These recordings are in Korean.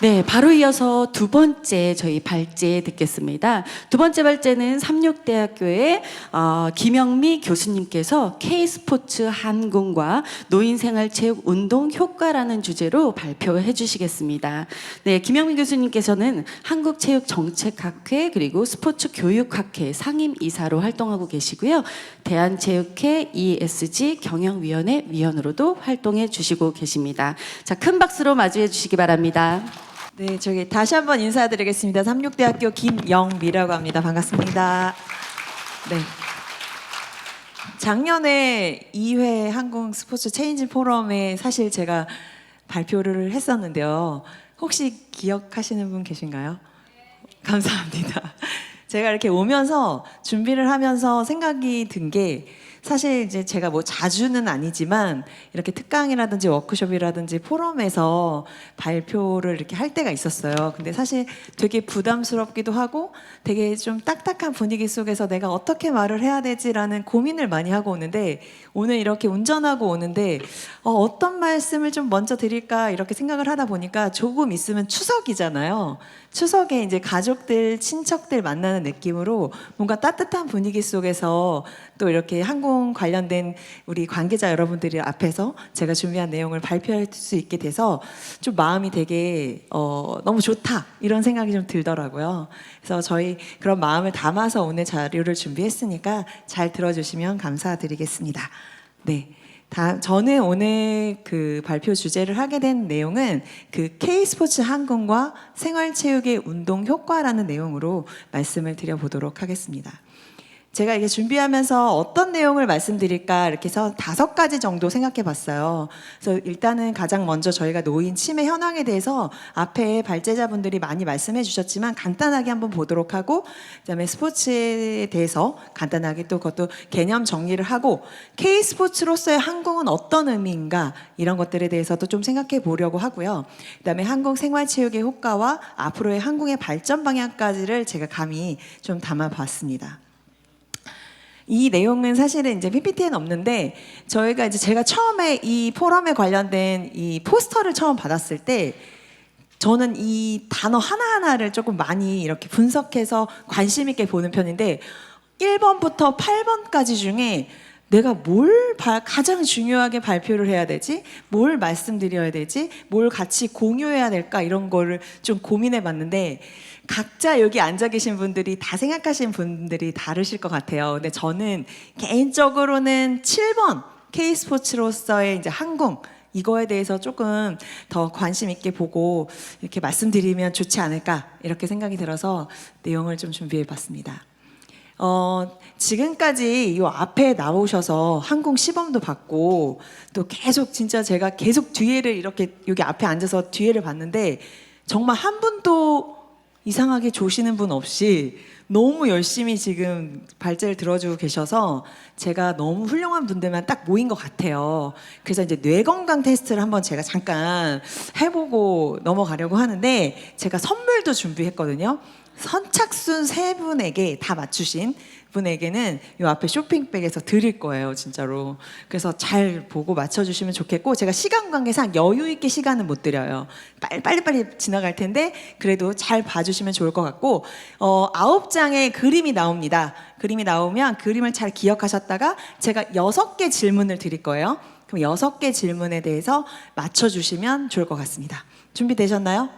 네, 바로 이어서 두 번째 저희 발제 듣겠습니다. 두 번째 발제는 삼육대학교의 김영미 교수님께서 K스포츠 한궁과 노인생활체육 운동 효과라는 주제로 발표해 주시겠습니다. 네, 김영미 교수님께서는 한국체육정책학회 그리고 스포츠교육학회 상임이사로 활동하고 계시고요. 대한체육회 ESG 경영위원회 위원으로도 활동해 주시고 계십니다. 자, 큰 박수로 맞이해 주시기 바랍니다. 네, 저기 다시 한번 인사드리겠습니다. 삼육대학교 김영미라고 합니다. 반갑습니다. 네. 작년에 2회 한국 스포츠 체인지 포럼에 사실 제가 발표를 했었는데요. 혹시 기억하시는 분 계신가요? 감사합니다. 제가 이렇게 오면서 준비를 하면서 생각이 든 게 사실 이제 제가 뭐 자주는 아니지만 이렇게 특강이라든지 워크숍이라든지 포럼에서 발표를 이렇게 할 때가 있었어요. 근데 사실 되게 부담스럽기도 하고 되게 좀 딱딱한 분위기 속에서 내가 어떻게 말을 해야 되지라는 고민을 많이 하고 오는데 오늘 이렇게 운전하고 오는데 어떤 말씀을 좀 먼저 드릴까 이렇게 생각을 하다 보니까 조금 있으면 추석이잖아요. 추석에 이제 가족들, 친척들 만나는 느낌으로 뭔가 따뜻한 분위기 속에서 또 이렇게 항공 관련된 우리 관계자 여러분들이 앞에서 제가 준비한 내용을 발표할 수 있게 돼서 좀 마음이 되게 너무 좋다 이런 생각이 좀 들더라고요. 그래서 저희 그런 마음을 담아서 오늘 자료를 준비했으니까 잘 들어주시면 감사드리겠습니다. 네. 저는 오늘 그 발표 주제를 하게 된 내용은 그 K스포츠 한궁과 생활체육의 운동 효과라는 내용으로 말씀을 드려보도록 하겠습니다. 제가 이게 준비하면서 어떤 내용을 말씀드릴까 이렇게 해서 5가지 정도 생각해 봤어요. 그래서 일단은 가장 먼저 저희가 노인 치매 현황에 대해서 앞에 발제자분들이 많이 말씀해 주셨지만 간단하게 한번 보도록 하고 그다음에 스포츠에 대해서 간단하게 또 그것도 개념 정리를 하고 K스포츠로서의 한궁은 어떤 의미인가 이런 것들에 대해서도 좀 생각해 보려고 하고요. 그다음에 한국 생활체육의 효과와 앞으로의 한궁의 발전 방향까지를 제가 감히 좀 담아 봤습니다. 이 내용은 사실은 이제 PPT에는 없는데 저희가 이제 제가 처음에 이 포럼에 관련된 이 포스터를 처음 받았을 때 저는 이 단어 하나하나를 조금 많이 이렇게 분석해서 관심 있게 보는 편인데 1번부터 8번까지 중에 내가 뭘 가장 중요하게 발표를 해야 되지? 뭘 말씀드려야 되지? 뭘 같이 공유해야 될까? 이런 거를 좀 고민해 봤는데 각자 여기 앉아 계신 분들이 다 생각하신 분들이 다르실 것 같아요. 근데 저는 개인적으로는 7번 K스포츠로서의 이제 한궁 이거에 대해서 조금 더 관심 있게 보고 이렇게 말씀드리면 좋지 않을까 이렇게 생각이 들어서 내용을 좀 준비해 봤습니다. 지금까지 이 앞에 나오셔서 항공 시범도 받고 또 계속 진짜 제가 계속 뒤에를 이렇게 여기 앞에 앉아서 뒤에를 봤는데 정말 한 분도 이상하게 조시는 분 없이 너무 열심히 지금 발제를 들어주고 계셔서 제가 너무 훌륭한 분들만 딱 모인 것 같아요. 그래서 이제 뇌건강 테스트를 한번 제가 잠깐 해보고 넘어가려고 하는데 제가 선물도 준비했거든요. 선착순 3분에게 다 맞추신 분에게는 이 앞에 쇼핑백에서 드릴 거예요, 진짜로. 그래서 잘 보고 맞춰주시면 좋겠고 제가 시간 관계상 여유 있게 시간은 못 드려요. 빨리빨리 지나갈 텐데 그래도 잘 봐주시면 좋을 것 같고 9장의 그림이 나옵니다. 그림이 나오면 그림을 잘 기억하셨다가 제가 6개 질문을 드릴 거예요. 그럼 6개 질문에 대해서 맞춰주시면 좋을 것 같습니다. 준비되셨나요?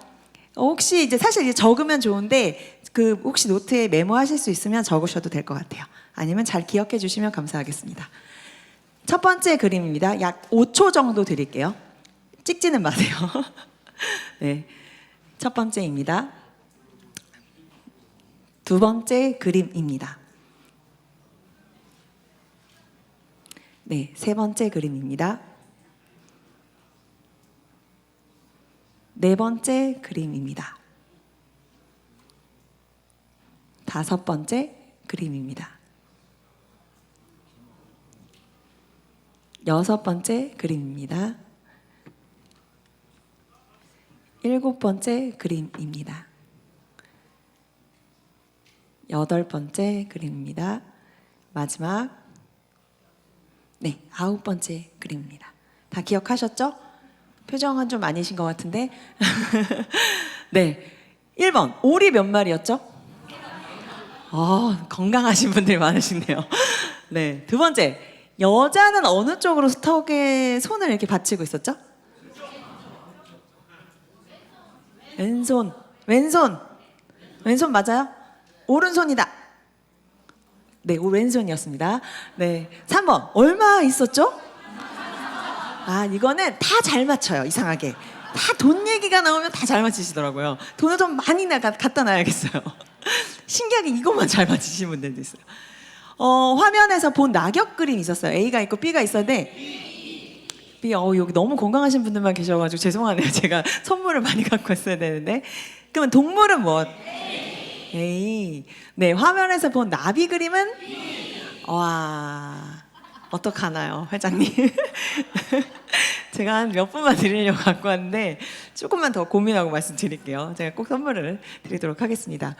혹시 이제 사실 이제 적으면 좋은데 그 혹시 노트에 메모하실 수 있으면 적으셔도 될 것 같아요. 아니면 잘 기억해 주시면 감사하겠습니다. 첫 번째 그림입니다. 약 5초 정도 드릴게요. 찍지는 마세요. 네, 첫 번째입니다. 두 번째 그림입니다. 네, 세 번째 그림입니다. 네 번째 그림입니다. 다섯 번째 그림입니다. 여섯 번째 그림입니다. 일곱 번째 그림입니다. 여덟 번째 그림입니다. 마지막 네, 아홉 번째 그림입니다. 다 기억하셨죠? 표정은 좀 아니신 것 같은데 네. 1번. 오리 몇 마리였죠? 건강하신 분들이 많으시네요. 네. 두 번째. 여자는 어느 쪽으로 턱에 손을 이렇게 받치고 있었죠? 왼손. 왼손. 왼손 맞아요? 오른손이다. 네, 왼손이었습니다. 네. 3번. 얼마 있었죠? 이거는 다 잘 맞춰요. 이상하게. 다 돈 얘기가 나오면 다 잘 맞히시더라고요. 돈을 좀 많이 갖다 놔야겠어요. 신기하게 이것만 잘 맞히시는 분들도 있어요. 화면에서 본 낙엽 그림 있었어요. A가 있고 B가 있었는데 B, 여기 너무 건강하신 분들만 계셔가지고 죄송하네요. 제가 선물을 많이 갖고 왔어야 되는데. 그러면 동물은 무엇? A. 네, 화면에서 본 나비 그림은? 와, 어떡하나요, 회장님? 제가 한 몇 분만 드리려고 갖고 왔는데 조금만 더 고민하고 말씀드릴게요. 제가 꼭 선물을 드리도록 하겠습니다.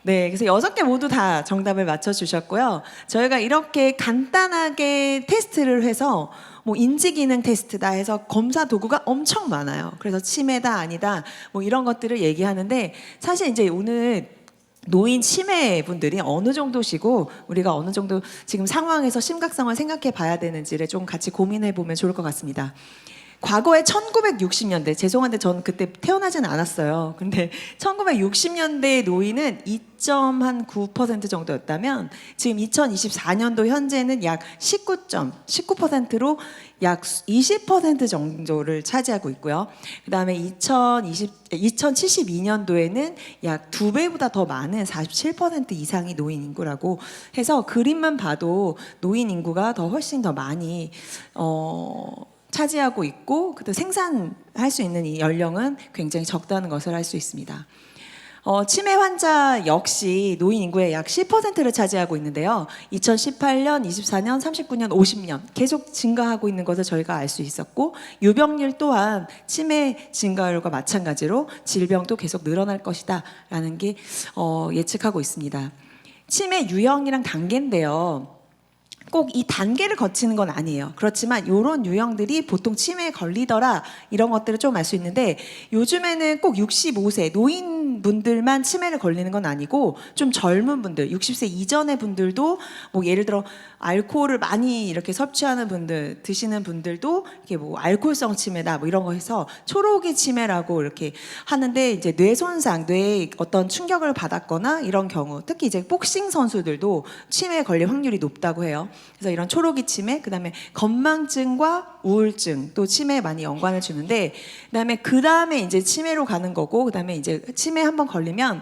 네, 그래서 6개 모두 다 정답을 맞춰주셨고요. 저희가 이렇게 간단하게 테스트를 해서 뭐 인지기능 테스트다 해서 검사 도구가 엄청 많아요. 그래서 치매다 아니다 뭐 이런 것들을 얘기하는데 사실 이제 오늘 노인 치매 분들이 어느 정도시고 우리가 어느 정도 지금 상황에서 심각성을 생각해 봐야 되는지를 좀 같이 고민해 보면 좋을 것 같습니다. 과거에 1960년대, 죄송한데 전 그때 태어나지는 않았어요. 근데 1960년대 노인은 2.9% 정도였다면 지금 2024년도 현재는 약 19%로 약 20% 정도를 차지하고 있고요. 그다음에 2072년도에는 약 2배보다 더 많은 47% 이상이 노인 인구라고 해서 그림만 봐도 노인 인구가 더 훨씬 더 많이 차지하고 있고 그때 생산할 수 있는 이 연령은 굉장히 적다는 것을 알 수 있습니다. 치매 환자 역시 노인 인구의 약 10%를 차지하고 있는데요. 2018년, 24년, 39년, 50년 계속 증가하고 있는 것을 저희가 알 수 있었고 유병률 또한 치매 증가율과 마찬가지로 질병도 계속 늘어날 것이다 라는 게 예측하고 있습니다. 치매 유형이랑 단계인데요. 꼭 이 단계를 거치는 건 아니에요. 그렇지만 이런 유형들이 보통 치매에 걸리더라 이런 것들을 좀 알 수 있는데 요즘에는 꼭 65세 노인분들만 치매를 걸리는 건 아니고 좀 젊은 분들 60세 이전의 분들도 뭐 예를 들어 알코올을 많이 이렇게 섭취하는 분들 드시는 분들도 이게 뭐 알코올성 치매다 뭐 이런 거 해서 초록이 치매라고 이렇게 하는데 이제 뇌 손상 뇌에 어떤 충격을 받았거나 이런 경우 특히 이제 복싱 선수들도 치매에 걸릴 확률이 높다고 해요. 그래서 이런 초록이 치매, 그다음에 건망증과 우울증 또 치매에 많이 연관을 주는데 그다음에 이제 치매로 가는 거고 그다음에 이제 치매 한번 걸리면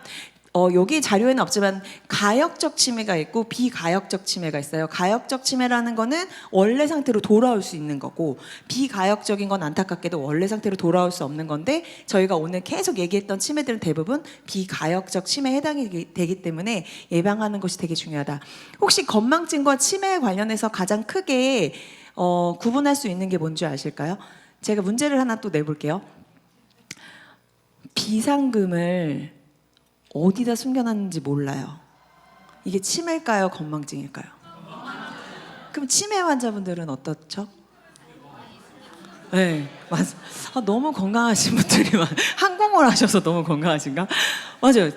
여기 자료에는 없지만 가역적 치매가 있고 비가역적 치매가 있어요. 가역적 치매라는 거는 원래 상태로 돌아올 수 있는 거고 비가역적인 건 안타깝게도 원래 상태로 돌아올 수 없는 건데 저희가 오늘 계속 얘기했던 치매들은 대부분 비가역적 치매에 해당이 되기 때문에 예방하는 것이 되게 중요하다. 혹시 건망증과 치매에 관련해서 가장 크게 구분할 수 있는 게 뭔지 아실까요? 제가 문제를 하나 또 내볼게요. 비상금을 어디다 숨겨놨는지 몰라요. 이게 치매일까요? 건망증일까요? 그럼 치매 환자분들은 어떻죠? 네, 맞아. 너무 건강하신 분들이 항공을 하셔서 너무 건강하신가? 맞아요.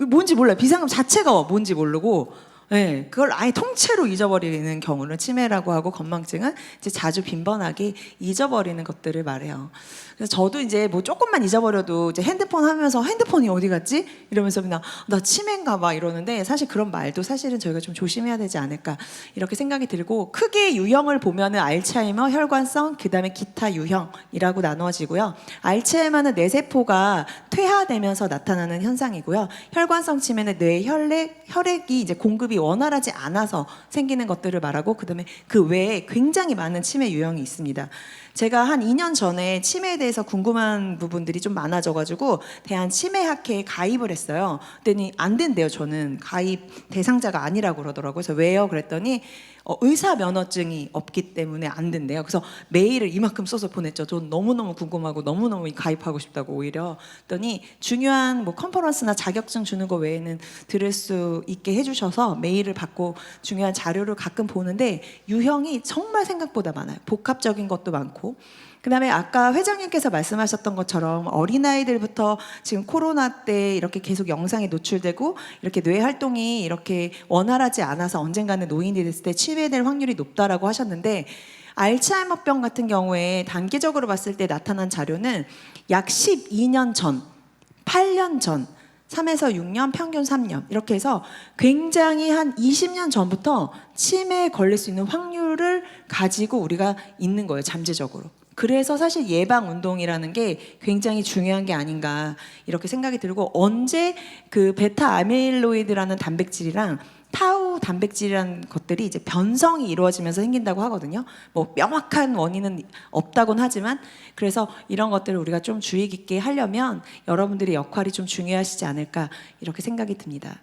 뭔지 몰라요. 비상금 자체가 뭔지 모르고 네, 그걸 아예 통째로 잊어버리는 경우는 치매라고 하고 건망증은 이제 자주 빈번하게 잊어버리는 것들을 말해요. 그래서 저도 이제 뭐 조금만 잊어버려도 이제 핸드폰 하면서 핸드폰이 어디 갔지? 이러면서 그냥 나 치매인가 봐 이러는데 사실 그런 말도 사실은 저희가 좀 조심해야 되지 않을까 이렇게 생각이 들고 크게 유형을 보면은 알츠하이머, 혈관성, 그다음에 기타 유형이라고 나누어지고요. 알츠하이머는 뇌세포가 퇴화되면서 나타나는 현상이고요. 혈관성 치매는 뇌 혈액이 이제 공급이 원활하지 않아서 생기는 것들을 말하고 그다음에 그 외에 굉장히 많은 치매 유형이 있습니다. 제가 한 2년 전에 치매에 대해서 궁금한 부분들이 좀 많아져가지고 대한치매학회에 가입을 했어요. 그랬더니 안 된대요. 저는 가입 대상자가 아니라고 그러더라고요. 그래서 왜요? 그랬더니 의사 면허증이 없기 때문에 안 된대요. 그래서 메일을 이만큼 써서 보냈죠. 전 너무너무 궁금하고 너무너무 가입하고 싶다고 오히려. 그랬더니 그랬더니 중요한 뭐 컨퍼런스나 자격증 주는 거 외에는 들을 수 있게 해주셔서 메일을 받고 중요한 자료를 가끔 보는데 유형이 정말 생각보다 많아요. 복합적인 것도 많고. 그다음에 아까 회장님께서 말씀하셨던 것처럼 어린아이들부터 지금 코로나 때 이렇게 계속 영상에 노출되고 이렇게 뇌 활동이 이렇게 원활하지 않아서 언젠가는 노인이 됐을 때 치매될 확률이 높다라고 하셨는데 알츠하이머병 같은 경우에 단기적으로 봤을 때 나타난 자료는 약 12년 전, 8년 전, 3에서 6년, 평균 3년 이렇게 해서 굉장히 한 20년 전부터 치매에 걸릴 수 있는 확률을 가지고 우리가 있는 거예요, 잠재적으로. 그래서 사실 예방 운동이라는 게 굉장히 중요한 게 아닌가 이렇게 생각이 들고 언제 그 베타 아밀로이드라는 단백질이랑 타우 단백질이라는 것들이 이제 변성이 이루어지면서 생긴다고 하거든요. 뭐 명확한 원인은 없다곤 하지만 그래서 이런 것들을 우리가 좀 주의 깊게 하려면 여러분들의 역할이 좀 중요하시지 않을까 이렇게 생각이 듭니다.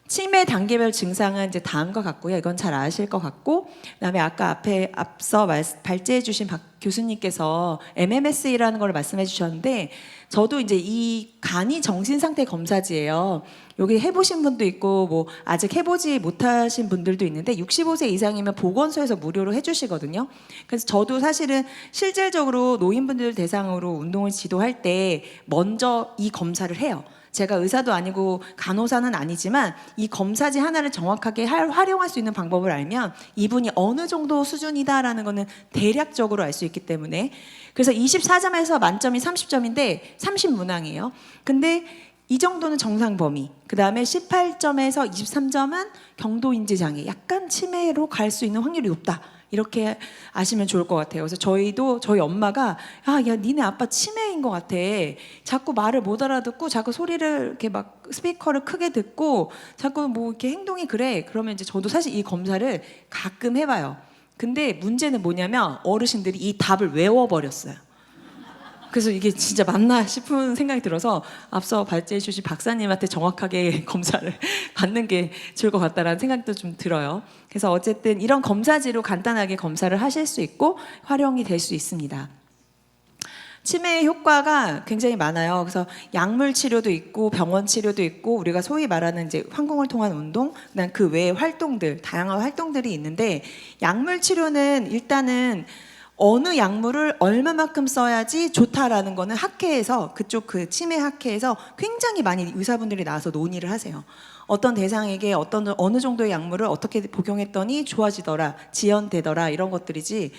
치매 단계별 증상은 이제 다음과 같고요. 이건 잘 아실 것 같고, 그다음에 아까 앞서 발제해주신 박 교수님께서 MMS라는 걸 말씀해주셨는데, 저도 이제 이 간이 정신상태 검사지예요. 여기 해보신 분도 있고, 뭐 아직 해보지 못하신 분들도 있는데, 65세 이상이면 보건소에서 무료로 해주시거든요. 그래서 저도 사실은 실질적으로 노인분들 대상으로 운동을 지도할 때 먼저 이 검사를 해요. 제가 의사도 아니고 간호사는 아니지만 이 검사지 하나를 정확하게 활용할 수 있는 방법을 알면 이분이 어느 정도 수준이다라는 거는 대략적으로 알 수 있기 때문에 그래서 24점에서 만점이 30점인데 30문항이에요. 근데 이 정도는 정상 범위. 그 다음에 18점에서 23점은 경도인지 장애. 약간 치매로 갈 수 있는 확률이 높다. 이렇게 아시면 좋을 것 같아요. 그래서 저희 엄마가 야 니네 아빠 치매인 것 같아. 자꾸 말을 못 알아듣고 자꾸 소리를 이렇게 막 스피커를 크게 듣고 자꾸 뭐 이렇게 행동이 그래. 그러면 이제 저도 사실 이 검사를 가끔 해봐요. 근데 문제는 뭐냐면 어르신들이 이 답을 외워버렸어요. 그래서 이게 진짜 맞나 싶은 생각이 들어서 앞서 발제해 주신 박사님한테 정확하게 검사를 받는 게 좋을 것 같다라는 생각도 좀 들어요. 그래서 어쨌든 이런 검사지로 간단하게 검사를 하실 수 있고 활용이 될 수 있습니다. 치매의 효과가 굉장히 많아요. 그래서 약물 치료도 있고 병원 치료도 있고 우리가 소위 말하는 이제 환궁을 통한 운동, 그다음 그 외의 활동들, 다양한 활동들이 있는데 약물 치료는 일단은 어느 약물을 얼마만큼 써야지 좋다라는 거는 학회에서 그쪽 그 치매 학회에서 굉장히 많이 의사분들이 나와서 논의를 하세요. 어떤 대상에게 어느 정도의 약물을 어떻게 복용했더니 좋아지더라, 지연되더라 이런 것들이지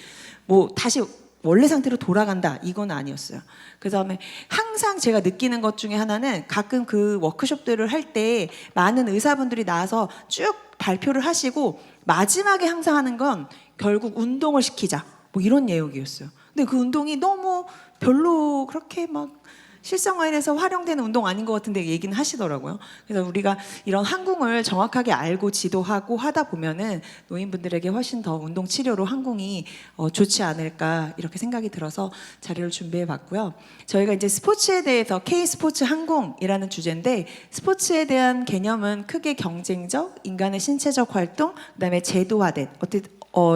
뭐 다시 원래 상태로 돌아간다 이건 아니었어요. 그다음에 항상 제가 느끼는 것 중에 하나는 가끔 그 워크숍들을 할 때 많은 의사분들이 나와서 쭉 발표를 하시고 마지막에 항상 하는 건 결국 운동을 시키자. 뭐 이런 내용이었어요. 근데 그 운동이 너무 별로 그렇게 막 실생활에서 활용되는 운동 아닌 것 같은데 얘기는 하시더라고요. 그래서 우리가 이런 항궁을 정확하게 알고 지도하고 하다 보면은 노인분들에게 훨씬 더 운동 치료로 항궁이 좋지 않을까 이렇게 생각이 들어서 자료를 준비해 봤고요. 저희가 이제 스포츠에 대해서 K 스포츠 항궁이라는 주제인데 스포츠에 대한 개념은 크게 경쟁적, 인간의 신체적 활동, 그다음에 제도화된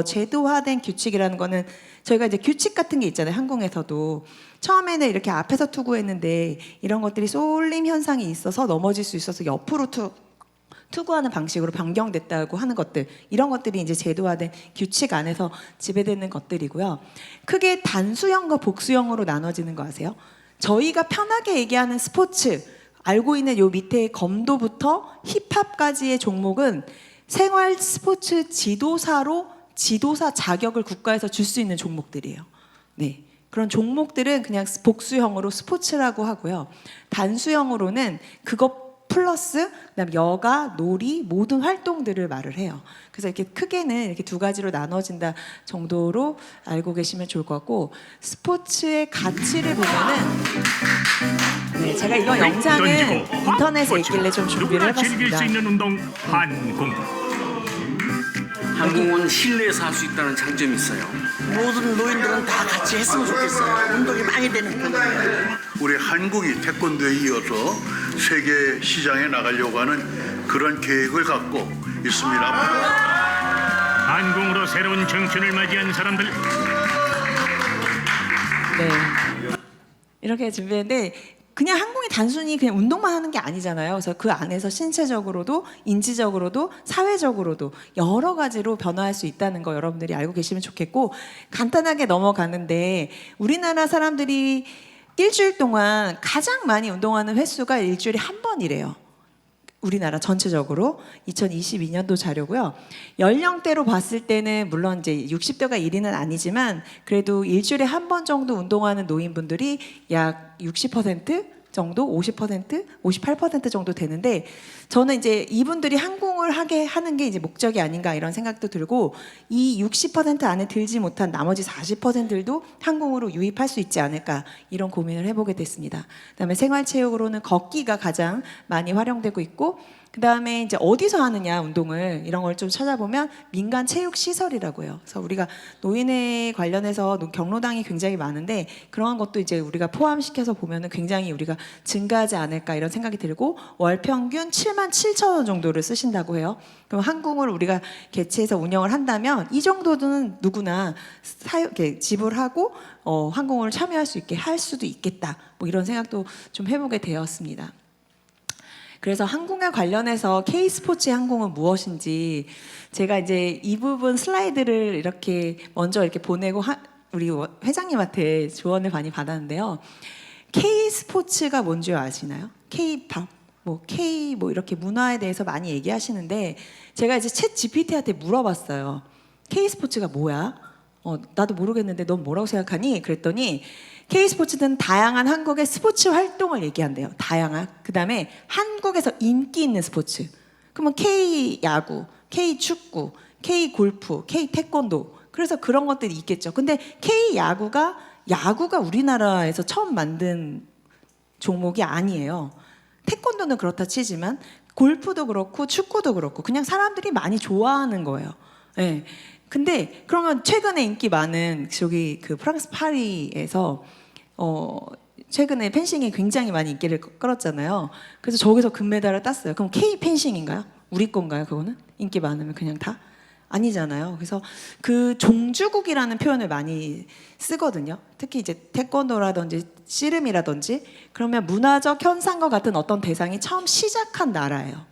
제도화된 규칙이라는 거는 저희가 이제 규칙 같은 게 있잖아요. 항공에서도 처음에는 이렇게 앞에서 투구했는데 이런 것들이 쏠림 현상이 있어서 넘어질 수 있어서 옆으로 투구하는 방식으로 변경됐다고 하는 것들 이런 것들이 이제 제도화된 규칙 안에서 지배되는 것들이고요. 크게 단수형과 복수형으로 나눠지는 거 아세요? 저희가 편하게 얘기하는 스포츠 알고 있는 요 밑에 검도부터 힙합까지의 종목은 생활 스포츠 지도사 자격을 국가에서 줄 수 있는 종목들이에요. 네. 그런 종목들은 그냥 복수형으로 스포츠라고 하고요. 단수형으로는 그것 플러스 그다음 여가, 놀이 모든 활동들을 말을 해요. 그래서 이렇게 크게는 이렇게 두 가지로 나눠진다 정도로 알고 계시면 좋을 것 같고 스포츠의 가치를 보면은 네, 제가 이거 영상은 인터넷에 있길래 좀 준비를 해봤습니다. 즐길 수 있는 운동 한궁. 한국은 실내에서 할 수 있다는 장점이 있어요. 모든 노인들은 다 같이 했으면 좋겠어요. 운동이 많이 되는 편이에요. 우리 한국이 태권도에 이어서 세계 시장에 나가려고 하는 그런 계획을 갖고 있습니다. 한궁으로 새로운 정춘을 맞이한 사람들. 네. 이렇게 준비했는데 그냥 항공이 단순히 그냥 운동만 하는 게 아니잖아요. 그래서 그 안에서 신체적으로도 인지적으로도 사회적으로도 여러 가지로 변화할 수 있다는 거 여러분들이 알고 계시면 좋겠고, 간단하게 넘어가는데 우리나라 사람들이 일주일 동안 가장 많이 운동하는 횟수가 일주일에 한 번이래요. 우리나라 전체적으로 2022년도 자료고요. 연령대로 봤을 때는 물론 이제 60대가 1위는 아니지만 그래도 일주일에 한 번 정도 운동하는 노인분들이 약 60% 정도, 50%, 58% 정도 되는데, 저는 이제 이분들이 항공을 하게 하는 게 이제 목적이 아닌가 이런 생각도 들고, 이 60% 안에 들지 못한 나머지 40%들도 항공으로 유입할 수 있지 않을까 이런 고민을 해보게 됐습니다. 그다음에 생활체육으로는 걷기가 가장 많이 활용되고 있고, 그다음에 이제 어디서 하느냐 운동을 이런 걸 좀 찾아보면 민간 체육 시설이라고 해요. 그래서 우리가 노인에 관련해서 경로당이 굉장히 많은데 그러한 것도 이제 우리가 포함시켜서 보면은 굉장히 우리가 증가하지 않을까 이런 생각이 들고, 월 평균 77,000원 정도를 쓰신다고 해요. 그럼 항공을 우리가 개최해서 운영을 한다면 이 정도는 누구나 지불하고 항공을 참여할 수 있게 할 수도 있겠다. 뭐 이런 생각도 좀 해보게 되었습니다. 그래서 항공에 관련해서 K스포츠의 항공은 무엇인지 제가 이제 이 부분 슬라이드를 이렇게 먼저 이렇게 보내고 우리 회장님한테 조언을 많이 받았는데요. K스포츠가 뭔지 아시나요? K-팝, K 이렇게 문화에 대해서 많이 얘기하시는데, 제가 이제 챗 GPT한테 물어봤어요. K스포츠가 뭐야? 나도 모르겠는데 넌 뭐라고 생각하니? 그랬더니 K스포츠는 다양한 한국의 스포츠 활동을 얘기한대요. 다양한. 그다음에 한국에서 인기 있는 스포츠. 그러면 K야구, K축구, K골프, K태권도. 그래서 그런 것들이 있겠죠. 근데 야구가 우리나라에서 처음 만든 종목이 아니에요. 태권도는 그렇다 치지만 골프도 그렇고 축구도 그렇고 그냥 사람들이 많이 좋아하는 거예요. 네. 근데 그러면 최근에 인기 많은 저기 그 프랑스 파리에서 최근에 펜싱이 굉장히 많이 인기를 끌었잖아요. 그래서 저기서 금메달을 땄어요. 그럼 K 펜싱인가요? 우리 건가요? 그거는 인기 많으면 그냥 다 아니잖아요. 그래서 그 종주국이라는 표현을 많이 쓰거든요. 특히 이제 태권도라든지 씨름이라든지 그러면 문화적 현상과 같은 어떤 대상이 처음 시작한 나라예요.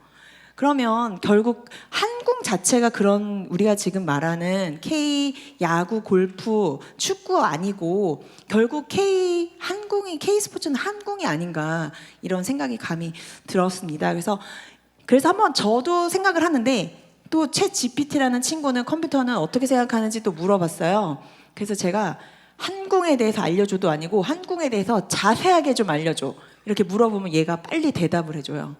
그러면 결국 한국 자체가 그런 우리가 지금 말하는 K 야구, 골프, 축구 아니고 결국 K 스포츠는 항공이 아닌가 이런 생각이 감이 들었습니다. 그래서 한번 저도 생각을 하는데 또 챗 GPT라는 친구는 컴퓨터는 어떻게 생각하는지 또 물어봤어요. 그래서 제가 항공에 대해서 알려줘도 아니고 항공에 대해서 자세하게 좀 알려줘 이렇게 물어보면 얘가 빨리 대답을 해줘요.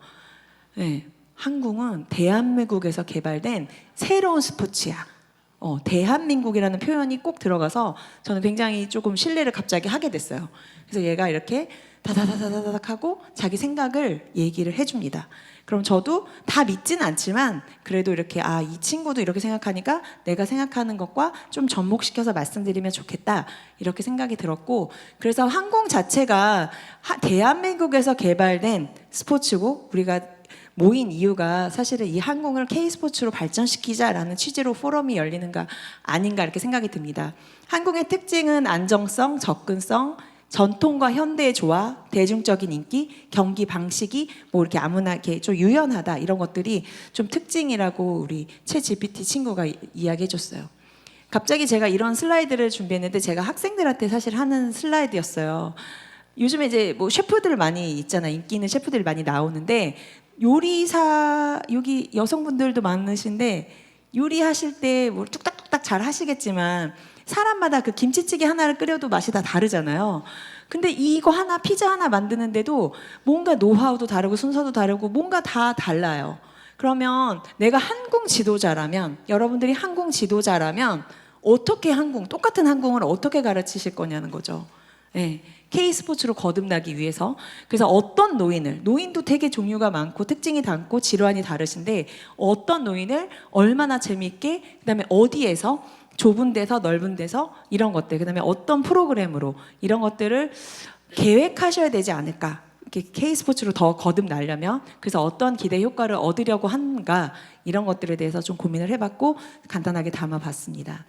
네. 항공은 대한민국에서 개발된 새로운 스포츠야. 대한민국이라는 표현이 꼭 들어가서 저는 굉장히 조금 신뢰를 갑자기 하게 됐어요. 그래서 얘가 이렇게 다다다다닥 하고 자기 생각을 얘기를 해줍니다. 그럼 저도 다 믿진 않지만 그래도 이렇게 이 친구도 이렇게 생각하니까 내가 생각하는 것과 좀 접목시켜서 말씀드리면 좋겠다 이렇게 생각이 들었고, 그래서 항공 자체가 대한민국에서 개발된 스포츠고 우리가 모인 이유가 사실은 이 항공을 K스포츠로 발전시키자라는 취지로 포럼이 열리는가 아닌가 이렇게 생각이 듭니다. 항공의 특징은 안정성, 접근성, 전통과 현대의 조화, 대중적인 인기, 경기 방식이 이렇게 아무나 이렇게 좀 유연하다 이런 것들이 좀 특징이라고 우리 챗 GPT 친구가 이야기해줬어요. 갑자기 제가 이런 슬라이드를 준비했는데 제가 학생들한테 사실 하는 슬라이드였어요. 요즘에 이제 셰프들 많이 있잖아요. 인기 있는 셰프들이 많이 나오는데 요리사 여기 여성분들도 많으신데 요리하실 때 뚝딱뚝딱 잘 하시겠지만 사람마다 그 김치찌개 하나를 끓여도 맛이 다 다르잖아요. 근데 이거 하나 피자 하나 만드는데도 뭔가 노하우도 다르고 순서도 다르고 뭔가 다 달라요. 그러면 내가 항공 지도자라면 여러분들이 항공 지도자라면 어떻게 똑같은 항공을 어떻게 가르치실 거냐는 거죠. 네. K스포츠로 거듭나기 위해서. 그래서 어떤 노인도 되게 종류가 많고 특징이 많고 질환이 다르신데 어떤 노인을 얼마나 재미있게 그다음에 어디에서 좁은 데서 넓은 데서 이런 것들 그다음에 어떤 프로그램으로 이런 것들을 계획하셔야 되지 않을까. 이렇게 K스포츠로 더 거듭나려면 그래서 어떤 기대 효과를 얻으려고 하는가 이런 것들에 대해서 좀 고민을 해봤고 간단하게 담아봤습니다.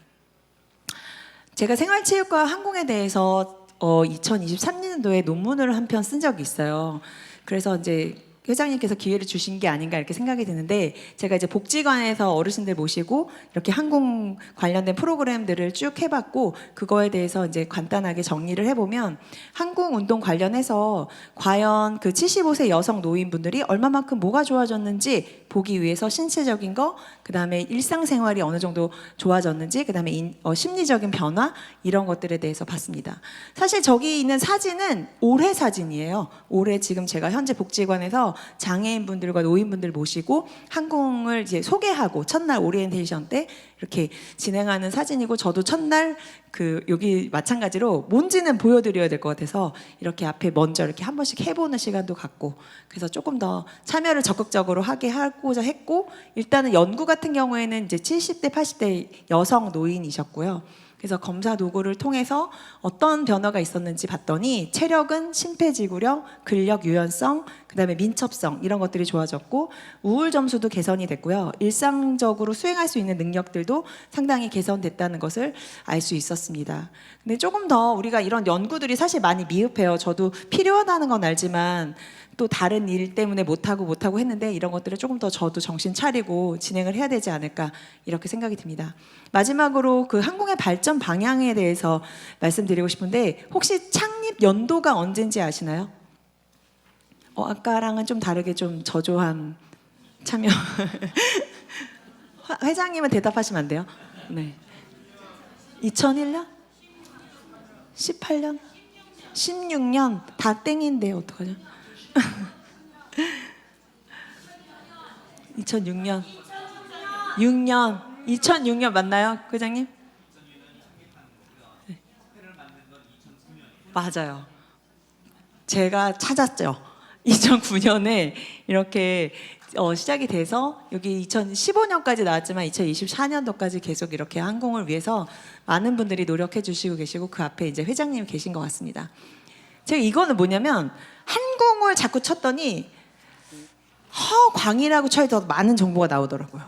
제가 생활체육과 항공에 대해서 2023년도에 논문을 한 편 쓴 적이 있어요. 그래서 이제 회장님께서 기회를 주신 게 아닌가 이렇게 생각이 드는데, 제가 이제 복지관에서 어르신들 모시고 이렇게 항공 관련된 프로그램들을 쭉 해봤고, 그거에 대해서 이제 간단하게 정리를 해보면, 항공 운동 관련해서 과연 그 75세 여성 노인분들이 얼마만큼 뭐가 좋아졌는지 보기 위해서 신체적인 거, 그 다음에 일상생활이 어느 정도 좋아졌는지, 그 다음에 심리적인 변화, 이런 것들에 대해서 봤습니다. 사실 저기 있는 사진은 올해 사진이에요. 올해 지금 제가 현재 복지관에서 장애인분들과 노인분들 모시고 항공을 이제 소개하고 첫날 오리엔테이션 때 이렇게 진행하는 사진이고, 저도 첫날 여기 마찬가지로 뭔지는 보여드려야 될 것 같아서 이렇게 앞에 먼저 이렇게 한 번씩 해보는 시간도 갖고, 그래서 조금 더 참여를 적극적으로 하게 하고자 했고, 일단은 연구 같은 경우에는 이제 70대, 80대 여성 노인이셨고요. 그래서 검사 도구를 통해서 어떤 변화가 있었는지 봤더니, 체력은 심폐지구력, 근력 유연성, 그다음에 민첩성, 이런 것들이 좋아졌고, 우울 점수도 개선이 됐고요. 일상적으로 수행할 수 있는 능력들도 상당히 개선됐다는 것을 알 수 있었습니다. 근데 조금 더 우리가 이런 연구들이 사실 많이 미흡해요. 저도 필요하다는 건 알지만 또 다른 일 때문에 못하고 했는데, 이런 것들을 조금 더 저도 정신 차리고 진행을 해야 되지 않을까 이렇게 생각이 듭니다. 마지막으로 그 항공의 발전 방향에 대해서 말씀드리고 싶은데, 혹시 창립 연도가 언제인지 아시나요? 아까랑은 좀 다르게 좀 저조한 참여. 회장님은 대답하시면 안 돼요? 네. 2001년? 18년? 16년? 다 땡인데 어떡하죠? 2006년. 2006년 맞나요, 회장님? 네. 맞아요. 제가 찾았죠. 2009년에 이렇게 시작이 돼서 여기 2015년까지 나왔지만 2024년도까지 계속 이렇게 항공을 위해서 많은 분들이 노력해 주시고 계시고, 그 앞에 이제 회장님 계신 것 같습니다. 제가 이거는 뭐냐면, 항공을 자꾸 쳤더니 허광이라고 쳐야 더 많은 정보가 나오더라고요.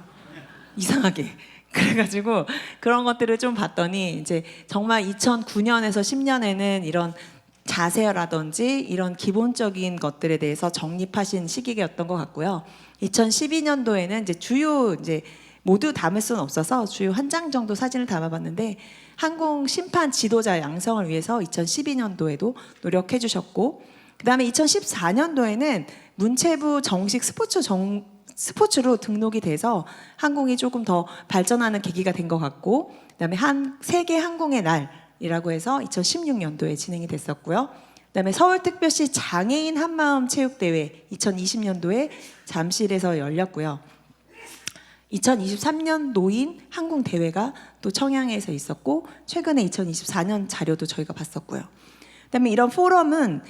이상하게. 그래가지고 그런 것들을 좀 봤더니, 이제 정말 2009년에서 10년에는 이런 자세라든지 이런 기본적인 것들에 대해서 정립하신 시기였던 것 같고요. 2012년도에는 이제 이제 모두 담을 수는 없어서 주요 한 장 정도 사진을 담아봤는데, 항공 심판 지도자 양성을 위해서 2012년도에도 노력해 주셨고, 그 다음에 2014년도에는 문체부 정식 스포츠로 등록이 돼서 항공이 조금 더 발전하는 계기가 된 것 같고, 그 다음에 세계 항공의 날이라고 해서 2016년도에 진행이 됐었고요. 그다음에 서울특별시 장애인 한마음 체육대회 2020년도에 잠실에서 열렸고요. 2023년 노인 항공대회가 또 청양에서 있었고, 최근에 2024년 자료도 저희가 봤었고요. 그다음에 이런 포럼은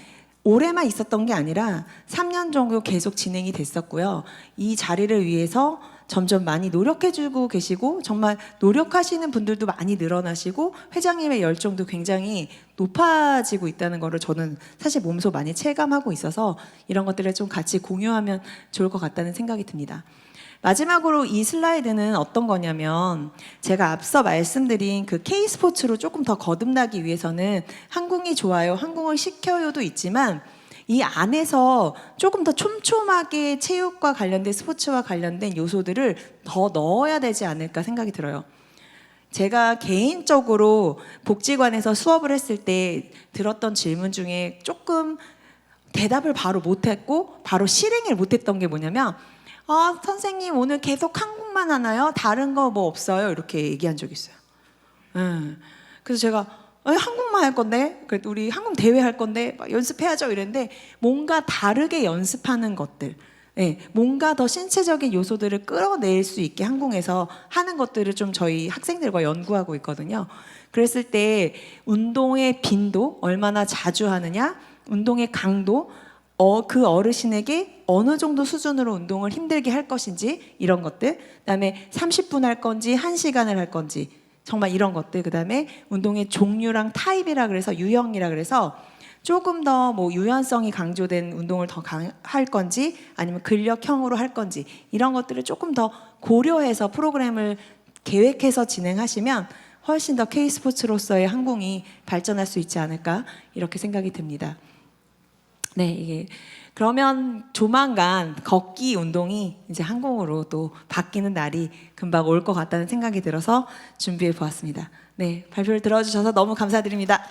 올해만 있었던 게 아니라 3년 정도 계속 진행이 됐었고요. 이 자리를 위해서 점점 많이 노력해주고 계시고, 정말 노력하시는 분들도 많이 늘어나시고, 회장님의 열정도 굉장히 높아지고 있다는 거를 저는 사실 몸소 많이 체감하고 있어서, 이런 것들을 좀 같이 공유하면 좋을 것 같다는 생각이 듭니다. 마지막으로 이 슬라이드는 어떤 거냐면, 제가 앞서 말씀드린 그 K스포츠로 조금 더 거듭나기 위해서는 항공이 좋아요, 항공을 시켜요도 있지만, 이 안에서 조금 더 촘촘하게 체육과 관련된, 스포츠와 관련된 요소들을 더 넣어야 되지 않을까 생각이 들어요. 제가 개인적으로 복지관에서 수업을 했을 때 들었던 질문 중에 조금 대답을 바로 못했고 바로 실행을 못했던 게 뭐냐면, 선생님 오늘 계속 항공만 하나요? 다른 거 뭐 없어요? 이렇게 얘기한 적이 있어요. 그래서 제가 항공만 할 건데, 우리 항공 대회 할 건데 막 연습해야죠 이랬는데, 뭔가 다르게 연습하는 것들, 뭔가 더 신체적인 요소들을 끌어낼 수 있게 항공에서 하는 것들을 좀 저희 학생들과 연구하고 있거든요. 그랬을 때 운동의 빈도, 얼마나 자주 하느냐, 운동의 강도, 그 어르신에게 어느 정도 수준으로 운동을 힘들게 할 것인지, 이런 것들, 그다음에 30분 할 건지 1시간을 할 건지, 정말 이런 것들, 그다음에 운동의 종류랑 타입이라 그래서 유형이라 그래서 조금 더 뭐 유연성이 강조된 운동을 더 할 건지, 아니면 근력형으로 할 건지, 이런 것들을 조금 더 고려해서 프로그램을 계획해서 진행하시면 훨씬 더 K스포츠로서의 항공이 발전할 수 있지 않을까 이렇게 생각이 듭니다. 네, 이게 그러면 조만간 걷기 운동이 이제 항공으로 또 바뀌는 날이 금방 올 것 같다는 생각이 들어서 준비해 보았습니다. 네, 발표를 들어주셔서 너무 감사드립니다.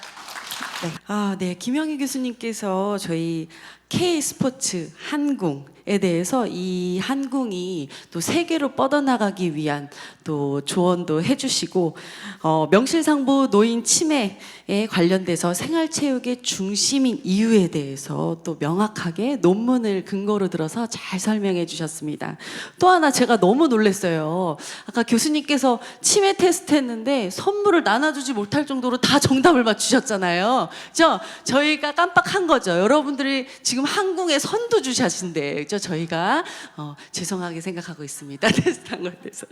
네. 김영희 교수님께서 저희 K스포츠 한궁에 대해서 이 한궁이 또 세계로 뻗어나가기 위한 또 조언도 해주시고 명실상부 노인 치매에 관련돼서 생활체육의 중심인 이유에 대해서 또 명확하게 논문을 근거로 들어서 잘 설명해 주셨습니다. 또 하나 제가 너무 놀랐어요. 아까 교수님께서 치매 테스트 했는데 선물을 나눠주지 못할 정도로 다 정답을 맞추셨잖아요. 저희가 깜빡한 거죠. 여러분들이 지금 한궁에 선두 주자신데 저희가 죄송하게 생각하고 있습니다. 테스트한 것에 대해서.